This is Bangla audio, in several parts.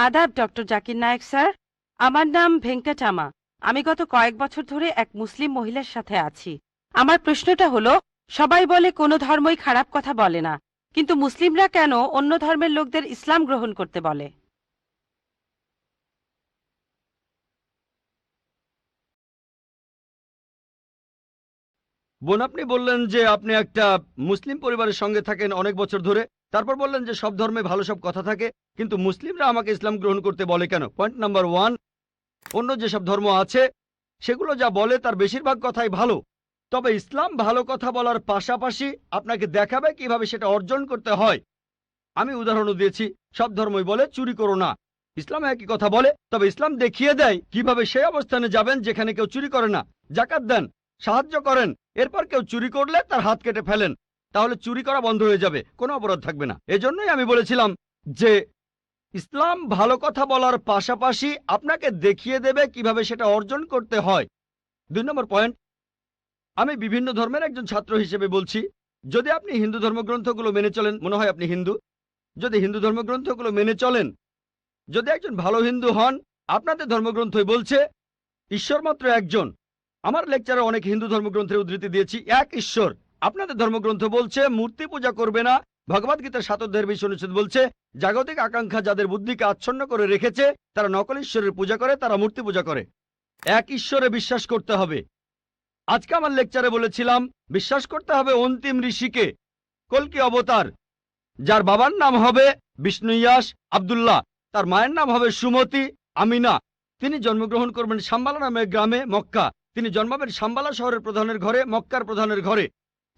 আদাব ডক্টর জাকির নায়েক স্যার। আমার নাম ভেঙ্কটামা। আমি গত কয়েক বছর ধরে এক মুসলিম মহিলার সাথে আছি। আমার প্রশ্নটা হলো, সবাই বলে কোনো ধর্মই খারাপ কথা বলে না, কিন্তু মুসলিমরা কেন অন্য ধর্মের লোকদের ইসলাম গ্রহণ করতে বলে? বোন, আপনি বললেন যে আপনি একটা মুসলিম পরিবারের সঙ্গে থাকেন অনেক বছর ধরে। তারপর বললেন যে সব ধর্মে ভালো সব কথা থাকে, কিন্তু মুসলিমরা আমাকে ইসলাম গ্রহণ করতে বলে কেন? পয়েন্ট নাম্বার ওয়ান, অন্য যেসব ধর্ম আছে সেগুলো যা বলে তার বেশিরভাগ কথাই ভালো, তবে ইসলাম ভালো কথা বলার পাশাপাশি আপনাকে দেখাবে কিভাবে সেটা অর্জন করতে হয়। আমি উদাহরণও দিয়েছি। সব ধর্মই বলে চুরি করো না, ইসলাম একই কথা বলে, তবে ইসলাম দেখিয়ে দেয় কিভাবে সেই অবস্থানে যাবেন যেখানে কেউ চুরি করে না। জাকাত দেন, সাহায্য করেন, এরপর কেউ চুরি করলে তার হাত কেটে ফেলেন, তাহলে চুরি করা বন্ধ হয়ে যাবে, কোনো অপরাধ থাকবে না। এজন্যই আমি বলেছিলাম যে ইসলাম ভালো কথা বলার পাশাপাশি আপনাকে দেখিয়ে দেবে কিভাবে সেটা অর্জন করতে হয়। 2 নম্বর পয়েন্ট, আমি বিভিন্ন ধর্মের একজন ছাত্র হিসেবে বলছি, যদি আপনি হিন্দু ধর্মগ্রন্থগুলো মেনে চলেন, মনে হয় আপনি হিন্দু, যদি হিন্দু ধর্মগ্রন্থগুলো মেনে চলেন, যদি একজন ভালো হিন্দু হন, আপনাদের ধর্মগ্রন্থই বলছে ঈশ্বর মাত্র একজন। আমার লেকচারে অনেক হিন্দু ধর্মগ্রন্থের উদ্ধৃতি দিয়েছি, এক ঈশ্বর। আপনাদের ধর্মগ্রন্থ বলছে মূর্তি পূজা করবে না। ভগবদ্গীতার 7 অধ্যায়ের 20 অনুচ্ছেদ বলছে জাগতিক আকাঙ্ক্ষা যাদের বুদ্ধিকে আচ্ছন্ন করে রেখেছে তারা নকল ঈশ্বরের পূজা করে, তারা মূর্তি পূজা করে। এক ঈশ্বরে বিশ্বাস করতে হবে। আজকে আমার লেকচারে বলেছিলাম বিশ্বাস করতে হবে অন্তিম ঋষিকে, কল্কি অবতার, যার বাবার নাম হবে বিষ্ণু ইয়াস আব্দুল্লাহ, তার মায়ের নাম হবে সুমতি আমিনা। তিনি জন্মগ্রহণ করবেন সাম্বালা নামের গ্রামে মক্কা। তিনি জন্মাবেন সাম্বালা শহরের প্রধানের ঘরে, মক্কার প্রধানের ঘরে।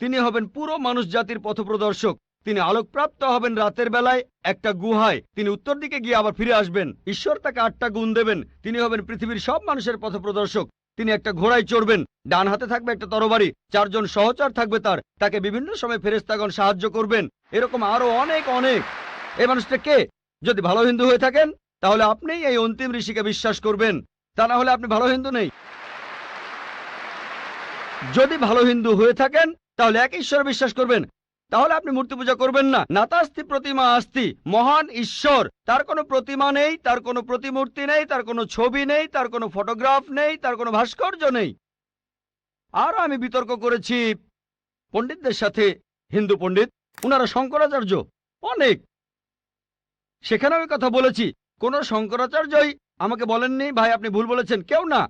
তিনি হবেন পুরো মানুষ জাতির পথপ্রদর্শক। তিনি আলোকপ্রাপ্ত হবেন রাতের বেলায় একটা গুহায়। তিনি উত্তর দিকে গিয়ে আবার ফিরে আসবেন। ঈশ্বর তাকে 8টা গুণ দেবেন। তিনি হবেন পৃথিবীর সব মানুষের পথপ্রদর্শক। তিনি একটা ঘোড়ায় চড়বেন, ডান হাতে থাকবে একটা তরবারি, 4 জন সহচর থাকবে তাকে বিভিন্ন সময় ফেরেশতাগণ সাহায্য করবেন। এরকম আরো অনেক অনেক। এই মানুষটা কে? যদি ভালো হিন্দু হয়ে থাকেন তাহলে আপনিই এই অন্তিম ঋষিকে বিশ্বাস করবেন, তা না হলে আপনি ভালো হিন্দু নেই। যদি ভালো হিন্দু হয়ে থাকেন তাহলে এক ঈশ্বরে বিশ্বাস করবেন, তাহলে আপনি মূর্তি পূজা করবেন না। নাতাস্তি প্রতিমা আস্তি, মহান ঈশ্বর, তার কোনো প্রতিমা নেই, তার কোনো প্রতিমূর্তি নেই, তার কোনো ছবি নেই, তার কোনো ফটোগ্রাফ নেই, তার কোনো ভাস্কর্য নেই। আর আমি বিতর্ক করেছি পণ্ডিতদের সাথে, হিন্দু পণ্ডিত, ওনারা শঙ্করাচার্য অনেক, সেখানে আমি কথা বলেছি। কোন শঙ্করাচার্যই আমাকে বলেননি ভাই আপনি ভুল বলেছেন, কেউ না।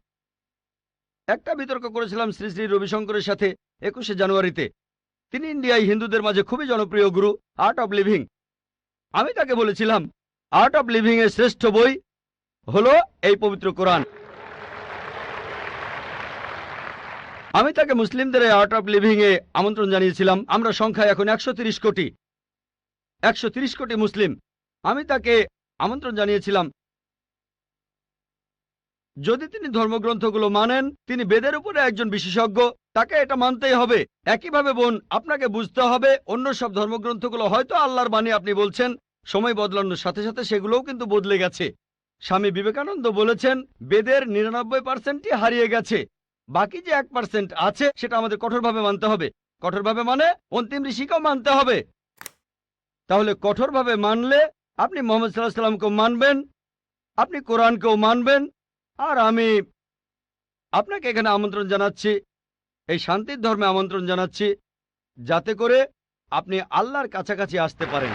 একটা বিতর্ক করেছিলাম শ্রী শ্রী রবিশঙ্করের সাথে 21শে জানুয়ারিতে। তিনি ইন্ডিয়ায় হিন্দুদের মাঝে খুবই জনপ্রিয় গুরু, আর্ট অব লিভিং। আমি তাকে বলেছিলাম আর্ট অব লিভিং এর শ্রেষ্ঠ বই হলো এই পবিত্র কোরআন। আমি তাকে মুসলিমদের এই আর্ট অব লিভিং এ আমন্ত্রণ জানিয়েছিলাম। আমরা সংখ্যায় এখন 130 কোটি, 130 কোটি মুসলিম। আমি তাকে আমন্ত্রণ জানিয়েছিলাম যদি তিনি ধর্মগ্রন্থগুলো মানেন, তিনি বেদের উপরে একজন বিশেষজ্ঞ, তাকে এটা মানতেই হবে। একইভাবে বোন, আপনাকে বুঝতে হবে অন্য সব ধর্মগ্রন্থগুলো হয়তো আল্লাহর বাণী আপনি বলছেন, সময় বদলানোর সাথে সাথে সেগুলোও কিন্তু বদলে গেছে। স্বামী বিবেকানন্দ বলেছেন বেদের 99%ই হারিয়ে গেছে, বাকি যে 1% আছে সেটা আমাদের কঠোরভাবে মানতে হবে। কঠোরভাবে মানে অন্তিম ঋষিকেও মানতে হবে। তাহলে কঠোরভাবে মানলে আপনি মোহাম্মদ সাল্লাল্লাহু আলাইহি সাল্লামকেও মানবেন, আপনি কোরআনকেও মানবেন। আর আমি আপনাকে এখানে আমন্ত্রণ জানাচ্ছি, এই শান্তির ধর্মে আমন্ত্রণ জানাচ্ছি, যাতে করে আপনি আল্লাহর কাছাকাছি আসতে পারেন।